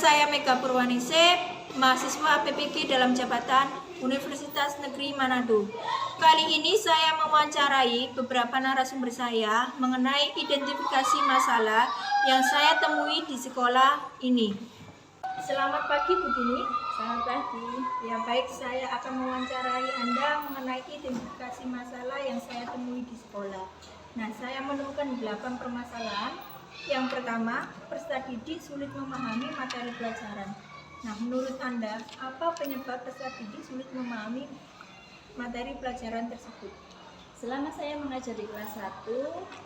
saya Mega Purwaningsih, mahasiswa PPG dalam jabatan Universitas Negeri Manado. Kali ini saya mewawancarai beberapa narasumber saya mengenai identifikasi masalah yang saya temui di sekolah ini. Selamat pagi Bu Dini. Selamat pagi. Ya baik, saya akan mewawancarai Anda mengenai identifikasi masalah yang saya temui di sekolah. Nah, saya menemukan 8 permasalahan. Yang pertama, peserta didik sulit memahami materi pelajaran. Nah, menurut Anda, apa penyebab peserta didik sulit memahami materi pelajaran tersebut? Selama saya mengajar di kelas 1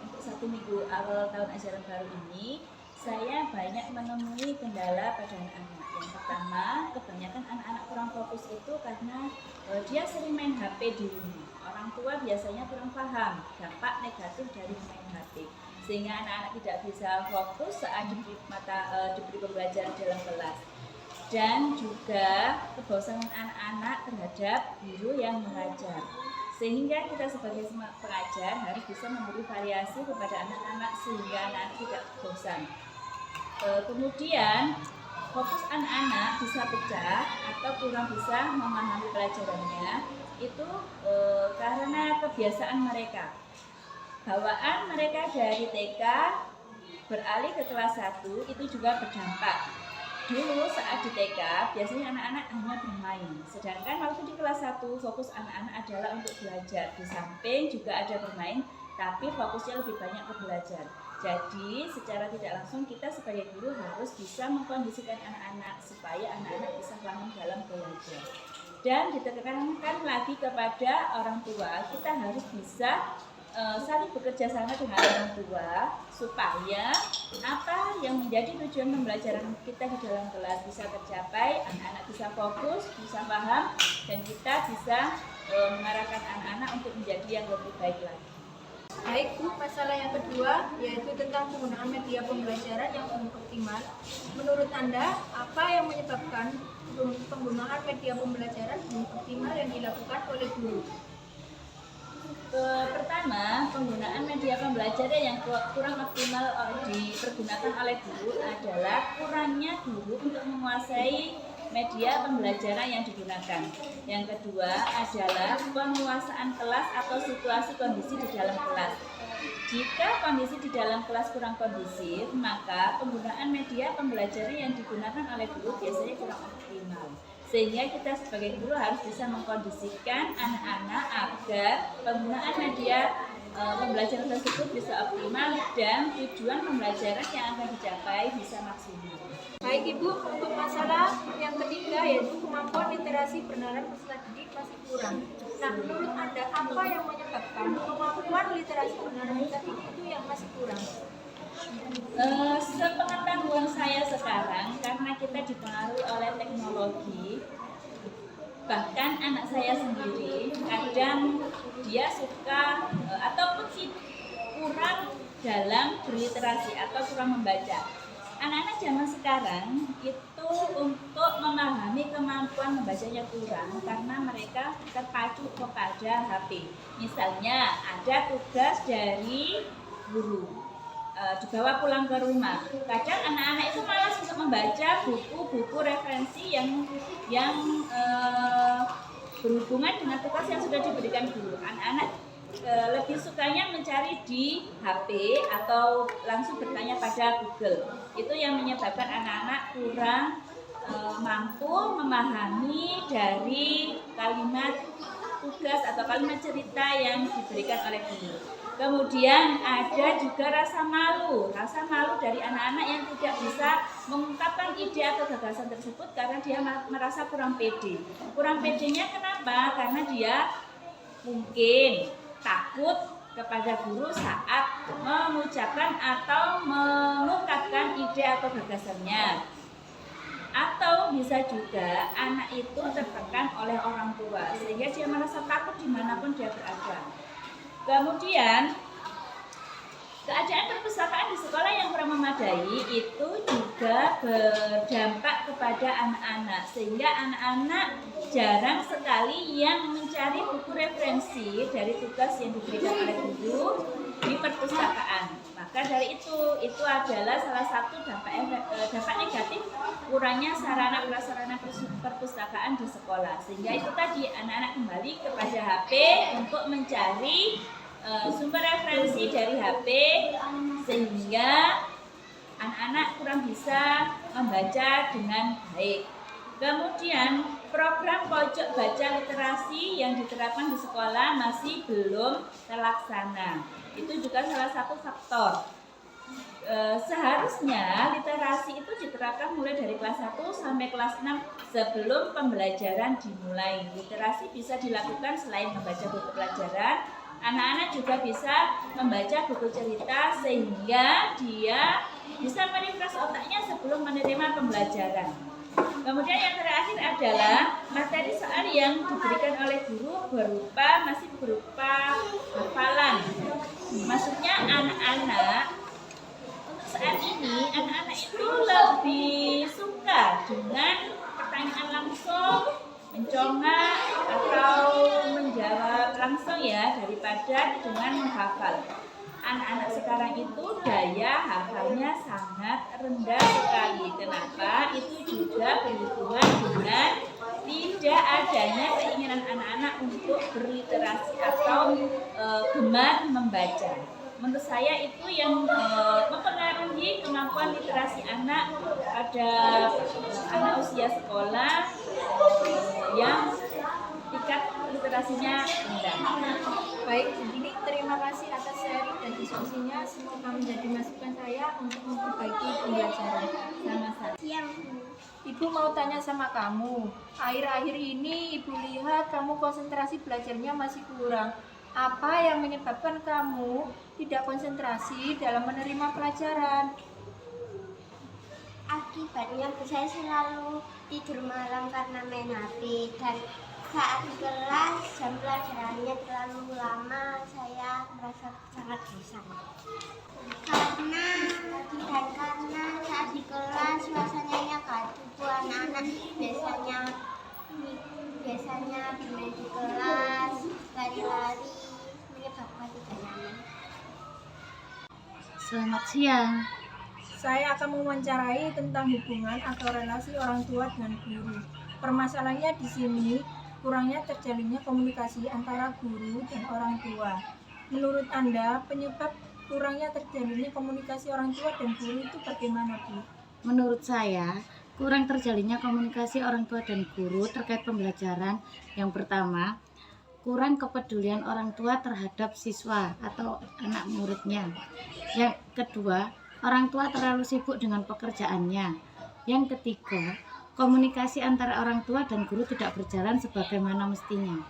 untuk 1 minggu awal tahun ajaran baru ini, saya banyak menemui kendala pada anak-anak. Yang pertama, kebanyakan anak-anak kurang fokus itu karena dia sering main HP di rumah. Orang tua biasanya kurang paham dampak negatif dari main HP, sehingga anak-anak tidak bisa fokus saat diberi pembelajaran dalam kelas. Dan juga kebosanan anak-anak terhadap guru yang mengajar, sehingga kita sebagai pengajar harus bisa memberi variasi kepada anak-anak sehingga anak-anak tidak bosan. Kemudian fokus anak-anak bisa pecah atau kurang bisa memahami pelajarannya itu karena kebiasaan mereka. Bawaan mereka dari TK beralih ke kelas 1 itu juga berdampak. Dulu saat di TK biasanya anak-anak hanya bermain, sedangkan waktu di kelas 1 fokus anak-anak adalah untuk belajar. Di samping juga ada bermain, tapi fokusnya lebih banyak ke belajar. Jadi secara tidak langsung kita sebagai guru harus bisa mengkondisikan anak-anak supaya anak-anak bisa paham dalam belajar. Dan ditekankan lagi kepada orang tua, kita harus bisa saling bekerja sama dengan orang tua supaya apa yang menjadi tujuan pembelajaran kita di dalam kelas bisa tercapai, anak-anak bisa fokus, bisa paham, dan kita bisa mengarahkan anak-anak untuk menjadi yang lebih baik lagi. Baik Bu, masalah yang kedua yaitu tentang penggunaan media pembelajaran yang belum optimal. Menurut Anda, apa yang menyebabkan penggunaan media pembelajaran belum optimal yang dilakukan oleh guru? Pertama, penggunaan media pembelajaran yang kurang optimal dipergunakan oleh guru adalah kurangnya guru untuk menguasai media pembelajaran yang digunakan. Yang kedua adalah penguasaan kelas atau situasi kondisi di dalam kelas. Jika kondisi di dalam kelas kurang kondusif, maka penggunaan media pembelajaran yang digunakan oleh guru biasanya kurang optimal. Sehingga kita sebagai guru harus bisa mengkondisikan anak-anak agar penggunaan media pembelajaran tersebut bisa optimal dan tujuan pembelajaran yang akan dicapai bisa maksimal. Baik Ibu, untuk masalah yang ketiga yaitu kemampuan literasi bernalar peserta didik masih kurang. Nah, menurut Anda apa yang menyebabkan kemampuan literasi bernalar peserta didik itu yang masih kurang? Sepengetahuan saya sekarang, karena kita dipengaruhi oleh teknologi, bahkan anak saya sendiri kadang dia suka ataupun kurang dalam berliterasi atau kurang membaca. Anak-anak zaman sekarang itu untuk memahami kemampuan membacanya kurang karena mereka terpacu kepada HP. Misalnya ada tugas dari guru dibawa pulang ke rumah. Kadang anak-anak itu malas untuk membaca buku-buku referensi yang berhubungan dengan tugas yang sudah diberikan guru. Anak-anak lebih sukanya mencari di HP atau langsung bertanya pada Google. Itu yang menyebabkan anak-anak kurang mampu memahami dari kalimat tugas atau kalimat cerita yang diberikan oleh guru. Kemudian ada juga rasa malu dari anak-anak yang tidak bisa mengungkapkan ide atau gagasan tersebut karena dia merasa kurang pede. Kurang pedenya kenapa? Karena dia mungkin takut kepada guru saat mengucapkan atau mengungkapkan ide atau gagasannya. Atau bisa juga anak itu tertekan oleh orang tua sehingga dia merasa takut dimanapun dia berada. Kemudian keadaan perpustakaan di sekolah yang kurang memadai itu juga berdampak kepada anak-anak, sehingga anak-anak jarang sekali yang mencari buku referensi dari tugas yang diberikan oleh guru di perpustakaan. Maka dari itu adalah salah satu dampak negatif kurangnya sarana prasarana perpustakaan di sekolah. Sehingga itu tadi anak-anak kembali kepada HP untuk mencari sumber referensi dari HP, sehingga anak-anak kurang bisa membaca dengan baik. Kemudian program pojok baca literasi yang diterapkan di sekolah masih belum terlaksana. Itu juga salah satu faktor. Seharusnya literasi itu diterapkan mulai dari kelas 1 sampai kelas 6 sebelum pembelajaran dimulai. Literasi bisa dilakukan selain membaca buku pelajaran, anak-anak juga bisa membaca buku cerita sehingga dia bisa merefresh otaknya sebelum menerima pembelajaran. Kemudian yang terakhir adalah materi soal yang diberikan oleh guru masih berupa hafalan. Maksudnya anak-anak untuk saat ini anak-anak itu lebih suka dengan pertanyaan langsung, mencongak atau menjawab langsung ya daripada dengan menghafal. Anak-anak sekarang itu daya hafalnya sangat rendah sekali. Kenapa? Itu juga berhubungan dengan tidak adanya keinginan anak-anak untuk berliterasi atau gemar membaca. Menurut saya itu yang mempengaruhi kemampuan literasi anak pada anak usia sekolah yang tingkat literasinya rendah. Baik, jadi terima kasih atas sharing dan diskusinya. Semoga menjadi masukan saya untuk memperbaiki pembelajaran. Sama-sama. Ibu mau tanya sama kamu. Akhir-akhir ini Ibu lihat kamu konsentrasi belajarnya masih kurang. Apa yang menyebabkan kamu tidak konsentrasi dalam menerima pelajaran? Akibatnya saya selalu tidur malam karena main HP, dan saat di kelas jam pelajarannya terlalu lama, saya merasa sangat bosan. Karena saat di kelas suasananya gaduh, anak-anak biasanya bermain di kelas, lari-lari, menyebabkan tidak nyaman. Selamat siang. Saya akan mewawancarai tentang hubungan atau relasi orang tua dengan guru. Permasalahannya di sini kurangnya terjalinnya komunikasi antara guru dan orang tua. Menurut Anda, penyebab kurangnya terjalinnya komunikasi orang tua dan guru itu bagaimana, Bu? Menurut saya, kurang terjalinnya komunikasi orang tua dan guru terkait pembelajaran. Yang pertama, kurang kepedulian orang tua terhadap siswa atau anak muridnya. Yang kedua, orang tua terlalu sibuk dengan pekerjaannya. Yang ketiga, komunikasi antara orang tua dan guru tidak berjalan sebagaimana mestinya.